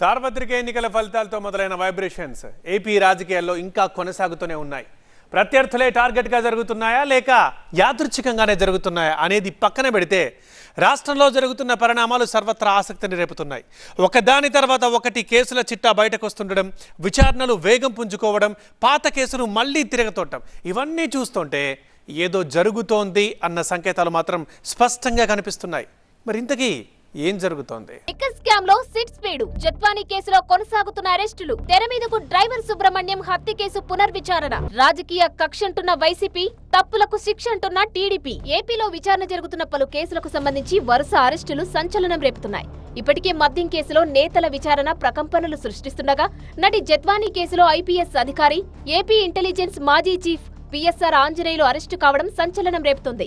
సార్వత్రిక ఎన్నికల ఫలితాలతో మొదలైన వైబ్రేషన్స్ ఏపీ రాజకీయాల్లో ఇంకా కొనసాగుతూనే ఉన్నాయి. ప్రత్యర్థులే టార్గెట్గా జరుగుతున్నాయా లేక యాదృచ్ఛికంగానే జరుగుతున్నాయా అనేది పక్కన పెడితే రాష్ట్రంలో జరుగుతున్న పరిణామాలు సర్వత్రా ఆసక్తిని రేపుతున్నాయి. ఒకదాని తర్వాత ఒకటి కేసుల చిట్టా బయటకు వస్తుండడం, విచారణలు వేగం పుంజుకోవడం, పాత కేసులు మళ్లీ తిరగతోడటం, ఇవన్నీ చూస్తుంటే ఏదో జరుగుతోంది అన్న సంకేతాలు మాత్రం స్పష్టంగా కనిపిస్తున్నాయి. మరి ఇంతకీ ఏం జరుగుతోంది? లిక్కర్ స్కామ్ లో సిట్ స్పీడ్, జత్వానీ కేసులో కొనసాగుతున్న అరెస్టులు, తెర మీదకు డ్రైవర్ సుబ్రహ్మణ్యం హత్య కేసు పునర్విచారణ, రాజకీయ కక్ష అంటున్న వైసీపీ, తప్పులకు శిక్ష అంటున్న టీడీపీ. ఏపీలో విచారణ జరుగుతున్న పలు కేసులకు సంబంధించి వరుస అరెస్టులు సంచలనం రేపుతున్నాయి. ఇప్పటికే మద్యం కేసులో నేతల విచారణ ప్రకంపనలు సృష్టిస్తుండగా, నటి జత్వానీ కేసులో ఐపీఎస్ అధికారి, ఏపీ ఇంటెలిజెన్స్ మాజీ చీఫ్ పిఎస్ఆర్ ఆంజనేయులు అరెస్టు కావడం సంచలనం రేపుతుంది.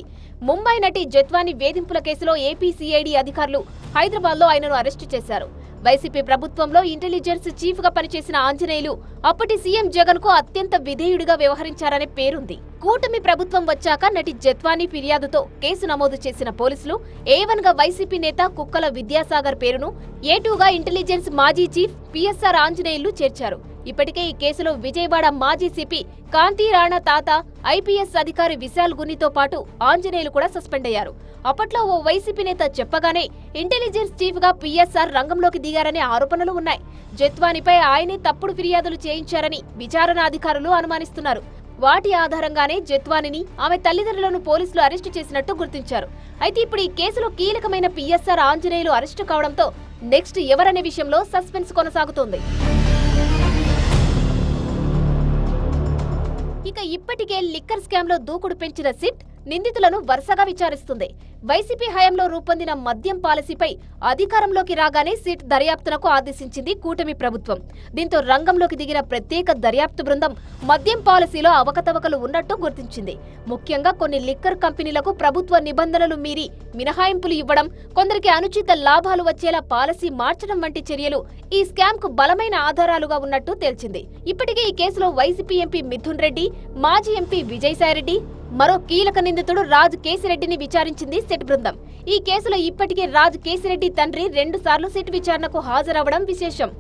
ముంబై నటి జత్వానీ వేధింపుల కేసులో ఏపీ సిఐడి అధికారులు హైదరాబాద్ లో ఆయనను అరెస్టు చేశారు. వైసీపీ ప్రభుత్వంలో ఇంటెలిజెన్స్ చీఫ్ గా పనిచేసిన ఆంజనేయులు అప్పటి సీఎం జగన్ కు అత్యంత విధేయుడిగా వ్యవహరించారనే పేరుంది. కూటమి ప్రభుత్వం వచ్చాక నటి జత్వానీ ఫిర్యాదుతో కేసు నమోదు చేసిన పోలీసులు A1 గా వైసీపీ నేత కుక్కల విద్యాసాగర్ పేరును, A2 గా ఇంటెలిజెన్స్ మాజీ చీఫ్ పిఎస్ఆర్ ఆంజనేయులు చేర్చారు. ఇప్పటికే ఈ కేసులో విజయవాడ మాజీ సిపి కాంతి రాణా తాత, ఐపీఎస్ అధికారి విశాల్ గునితో పాటు ఆంజనేయులు కూడా సస్పెండ్ అయ్యారు. అప్పట్లో ఓ వైసీపీ నేత చెప్పగానే ఇంటెలిజెన్స్ చీఫ్ గా పిఎస్ఆర్ రంగంలోకి దిగారనే ఆరోపణలు ఉన్నాయి. జత్వానీపై ఆయనే తప్పుడు ఫిర్యాదులు చేయించారని విచారణ అధికారులు అనుమానిస్తున్నారు. వాటి ఆధారంగానే జత్వానీని, ఆమె తల్లిదండ్రులను పోలీసులు అరెస్టు చేసినట్టు గుర్తించారు. అయితే ఇప్పుడు ఈ కేసులో కీలకమైన పిఎస్ఆర్ ఆంజనేయులు అరెస్టు కావడంతో నెక్స్ట్ ఎవరనే విషయంలో సస్పెన్స్ కొనసాగుతోంది. ఇక ఇప్పటికే లిక్కర్ స్కామ్ లో దూకుడు పెంచిన సిట్ నిందితులను వరుసగా విచారిస్తుంది. వైసీపీ హయాంలో రూపొందిన మద్యం పాలసీపై అధికారంలోకి రాగానే సిట్ దర్యాప్తునకు ఆదేశించింది కూటమి ప్రభుత్వం. దీంతో రంగంలోకి దిగిన ప్రత్యేక దర్యాప్తు బృందం మద్యం పాలసీలో అవకతవకలు ఉన్నట్టు గుర్తించింది. ముఖ్యంగా కొన్ని లిక్కర్ కంపెనీలకు ప్రభుత్వ నిబంధనలు మీరి మినహాయింపులు ఇవ్వడం, కొందరికి అనుచిత లాభాలు వచ్చేలా పాలసీ మార్చడం వంటి చర్యలు ఈ స్కామ్ కు బలమైన ఆధారాలుగా ఉన్నట్టు తేల్చింది. ఇప్పటికే ఈ కేసులో వైసీపీ ఎంపీ మిథున్ రెడ్డి, మాజీ ఎంపీ విజయసాయిరెడ్డి, మరో కీలక నిందితుడు రాజ్ కేసిరెడ్డిని విచారించింది సిట్ బృందం. ఈ కేసులో ఇప్పటికే రాజ్ కేసిరెడ్డి తండ్రి 2 సార్లు సిట్ విచారణకు హాజరవడం విశేషం.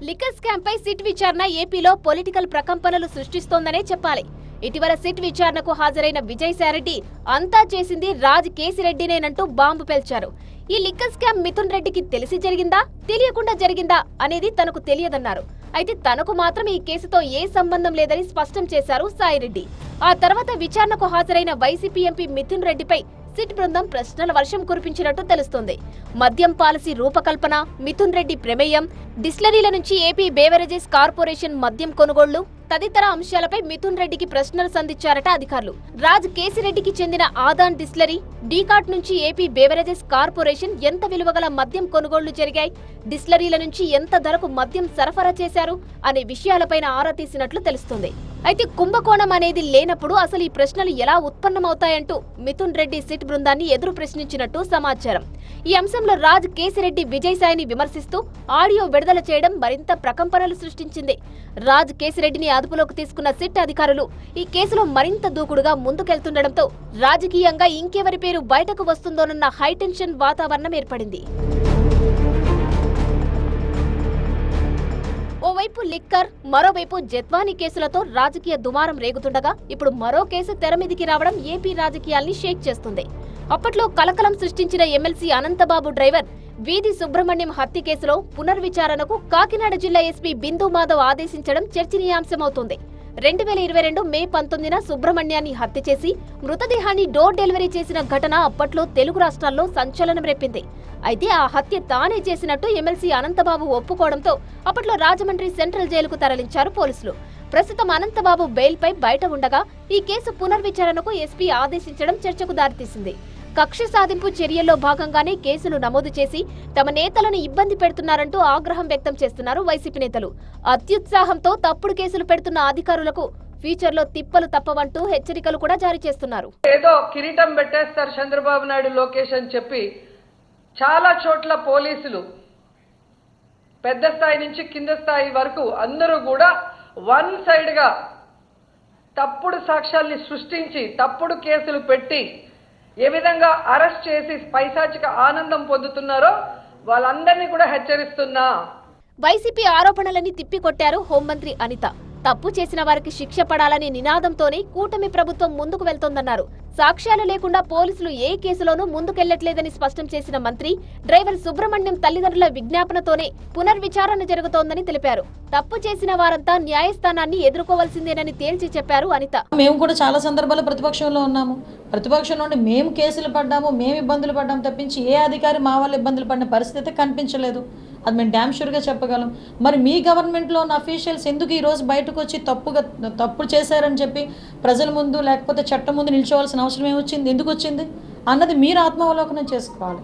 లిక్కర్ స్కామ్ పై సిట్ విచారణ ఏపీలో పొలిటికల్ ప్రకంపనలు సృష్టిస్తోందనే చెప్పాలి. ఇటీవల సిట్ విచారణకు హాజరైన విజయసాయిరెడ్డి అంతా చేసింది రాజ్ కేసిరెడ్డినేనంటూ బాంబు పేల్చారు. ఈ లిక్కర్ స్కామ్ మిథున్ రెడ్డికి తెలిసి జరిగిందా, తెలియకుండా జరిగిందా అనేది తనకు తెలియదన్నారు. అయితే తనకు మాత్రం ఈ కేసుతో ఏ సంబంధం లేదని స్పష్టం చేశారు సాయిరెడ్డి. ఆ తర్వాత విచారణకు హాజరైన వైసీపీ ఎంపీ మిథున్ రెడ్డిపై సిట్ బృందం ప్రశ్నల వర్షం కురిపించినట్టు తెలుస్తోంది. మద్యం పాలసీ రూపకల్పన, మిథున్ రెడ్డి ప్రమేయం, డిస్టిలరీల నుంచి ఏపీ బేవరేజెస్ కార్పొరేషన్ మద్యం కొనుగోళ్లు తదితర అంశాలపై మిథున్ రెడ్డికి ప్రశ్నలు సంధించారట అధికారులు. రాజ్ కేసిరెడ్డికి చెందిన ఆదాన్ డిస్టిలరీ, డీకాట్ నుంచి ఏపీ బేవరేజెస్ కార్పొరేషన్ ఎంత విలువగల మద్యం కొనుగోళ్లు జరిగాయి, డిస్టిలరీల నుంచి ఎంత ధరకు మద్యం సరఫరా చేశారు అనే విషయాలపైన ఆరా తీసినట్లు తెలుస్తుంది. అయితే కుంభకోణం అనేది లేనప్పుడు అసలు ఈ ప్రశ్నలు ఎలా ఉత్పన్నమవుతాయంటూ మిథున్ రెడ్డి సిట్ బృందాన్ని ఎదురు ప్రశ్నించినట్టు సమాచారం. ఈ అంశంలో రాజ్ కేసిరెడ్డి విజయసాయిని విమర్శిస్తూ ఆడియో విడుదల చేయడం మరింత ప్రకంపనలు సృష్టించింది. రాజ్ కేసిరెడ్డిని అదుపులోకి తీసుకున్న సిట్ అధికారులు ఈ కేసులో మరింత దూకుడుగా ముందుకెళ్తుండటంతో రాజకీయంగా ఇంకెవరి పేరు బయటకు వస్తుందోనన్న హైటెన్షన్ వాతావరణం ఏర్పడింది. ఓవైపు లిక్కర్, మరోవైపు జత్వానీ కేసులతో రాజకీయ దుమారం రేగుతుండగా ఇప్పుడు మరో కేసు తెరమీదికి రావడం ఏపీ రాజకీయాల్ని షేక్ చేస్తుంది. అప్పట్లో కలకలం సృష్టించిన ఎమ్మెల్సీ అనంతబాబు డ్రైవర్ వీధి సుబ్రహ్మణ్యం హత్య కేసులో పునర్విచారణకు కాకినాడ జిల్లా ఎస్పీ బిందు మాధవ్ ఆదేశించడం చర్చనీయాంశమవుతోంది. 2022 మే 19న సుబ్రహ్మణ్యాన్ని హత్య చేసి మృతదేహాన్ని డోర్ డెలివరీ చేసిన ఘటన అప్పట్లో తెలుగు రాష్ట్రాల్లో సంచలనం రేపింది. అయితే ఆ హత్య తానే చేసినట్టు ఎమ్మెల్సీ అనంతబాబు ఒప్పుకోవడంతో అప్పట్లో రాజమండ్రి సెంట్రల్ జైలుకు తరలించారు పోలీసులు. ప్రస్తుతం అనంతబాబు బెయిల్పై బయట ఉండగా ఈ కేసు పునర్విచారణకు ఎస్పీ ఆదేశించడం చర్చకు దారితీసింది. కక్ష సాధింపు చర్యల్లో భాగంగానే కేసులు నమోదు చేసి తమ నేతలను ఇబ్బంది పెడుతున్నారంటూ ఆగ్రహం వ్యక్తం చేస్తున్నారు వైసీపీ నేతలు. అత్యుత్సాహంతో తప్పుడు కేసులు పెడుతున్న అధికారులకు ఫ్యూచర్ లో తిప్పలు తప్పవంటూ హెచ్చరికలు కూడా జారీ చేస్తున్నారు. ఏదో కిరీటం పెట్టేస్తారు చంద్రబాబు నాయుడు, లోకేష్ అని చెప్పి చాలా చోట్ల పోలీసులు పెద్ద స్థాయి నుంచి కింద స్థాయి వరకు అందరూ కూడా వన్ సైడ్ గా తప్పుడు సాక్ష్యాల్ని సృష్టించి తప్పుడు కేసులు పెట్టి ఏ విధంగా అరెస్ట్ చేసి పైశాచిక ఆనందం పొందుతున్నారో వాళ్ళందరినీ కూడా హెచ్చరిస్తున్నా. వైసీపీ ఆరోపణలని తిప్పికొట్టారు హోంమంత్రి అనిత. తప్పు చేసిన వారికి శిక్ష పడాలనే నినాదంతోనే కూటమి ప్రభుత్వం ముందుకు వెళ్తోందన్నారు. సాక్ష్యాలు లేకుండా పోలీసులు ఏ కేసులోనూ ముందుకెళ్లట్లేదని స్పష్టం చేసిన మంత్రి, డ్రైవర్ సుబ్రహ్మణ్యం తల్లిదండ్రుల విజ్ఞాపనతోనే పునర్విచారణ జరుగుతోందని తెలిపారు. తప్పు చేసిన వారంతా న్యాయస్థానాన్ని ఎదుర్కోవాల్సిందేనని తేల్చి చెప్పారు అనిత. మేము కూడా చాలా సందర్భాల్లో ప్రతిపక్షంలో ఉన్నాము. ప్రతిపక్షం నుండి మేము కేసులు పడ్డాము, మేము ఇబ్బందులు పడ్డాము తప్పించి ఏ అధికారి మా వాళ్ళు ఇబ్బందులు పడిన పరిస్థితి కనిపించలేదు. అది మేము డ్యామ్ షూర్గా చెప్పగలం. మరి మీ గవర్నమెంట్లో ఉన్న అఫీషియల్స్ ఎందుకు ఈరోజు బయటకు వచ్చి తప్పు చేశారని చెప్పి ప్రజల ముందు లేకపోతే చట్టం ముందు నిల్చోవాల్సిన అవసరం ఏమొచ్చింది, ఎందుకు వచ్చింది అన్నది మీరు ఆత్మావలోకనం చేసుకోవాలి.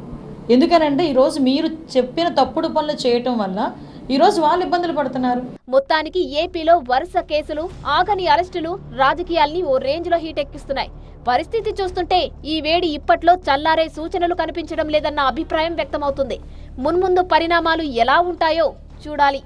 ఎందుకనంటే ఈరోజు మీరు చెప్పిన తప్పుడు పనులు చేయటం వల్ల ఈరోజు వాళ్ళు ఇబ్బందులు పడుతున్నారు. మొత్తానికి ఏపీలో వరుస కేసులు, ఆగని అరెస్టులు రాజకీయాల్ని ఓ రేంజ్లో హీట్ ఎక్కిస్తున్నాయి. పరిస్థితి చూస్తుంటే ఈ వేడి ఇప్పట్లో చల్లారే సూచనలు కనిపించడం లేదన్న అభిప్రాయం వ్యక్తమవుతుంది. మున్ముందు పరిణామాలు ఎలా ఉంటాయో చూడాలి.